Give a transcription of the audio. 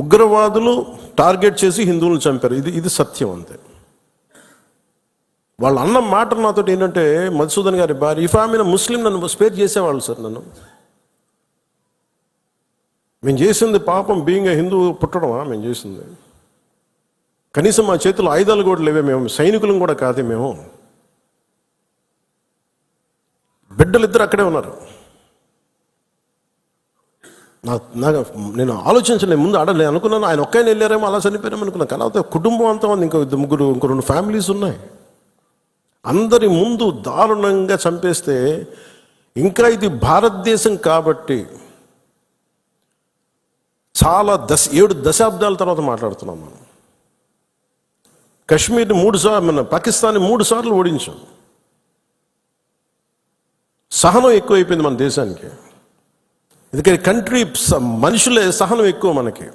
ఉగ్రవాదులు టార్గెట్ చేసి హిందువులను చంపారు. ఇది సత్యం అంతే. వాళ్ళు అన్న మాట నాతో ఏంటంటే, మధుసూదన్ గారి భార్య, ఇఫ్ ఆమె ముస్లిం నన్ను స్పేర్ చేసేవాళ్ళు సార్. నన్ను మేము చేసింది పాపం, బీయింగ్ హిందూ పుట్టడమా మేము చేసింది? కనీసం మా చేతుల్లో ఆయుధాలు కూడా లేవే, మేము సైనికులం కూడా కాదే. మేము బిడ్డలిద్దరు అక్కడే ఉన్నారు. నేను ఆలోచించలేదు ముందు. నేను అనుకున్నాను ఆయన ఒక్కైనా వెళ్ళారేమో, అలా చనిపోయారేమో అనుకున్నాను. కానీ కుటుంబం అంతా ఉంది, ఇంకో ముగ్గురు, ఇంకో 2 ఫ్యామిలీస్ ఉన్నాయి. అందరి ముందు దారుణంగా చంపేస్తే, ఇంకా ఇది భారతదేశం కాబట్టి చాలా 7 దశాబ్దాల తర్వాత మాట్లాడుతున్నాం మనం. కశ్మీర్ని 3 సార్లు, మన పాకిస్తాన్ని 3 సార్లు ఓడించాం. సహనం ఎక్కువైపోయింది మన దేశానికి. ఎందుకంటే మనుషులే సహనం ఎక్కువ మనకి.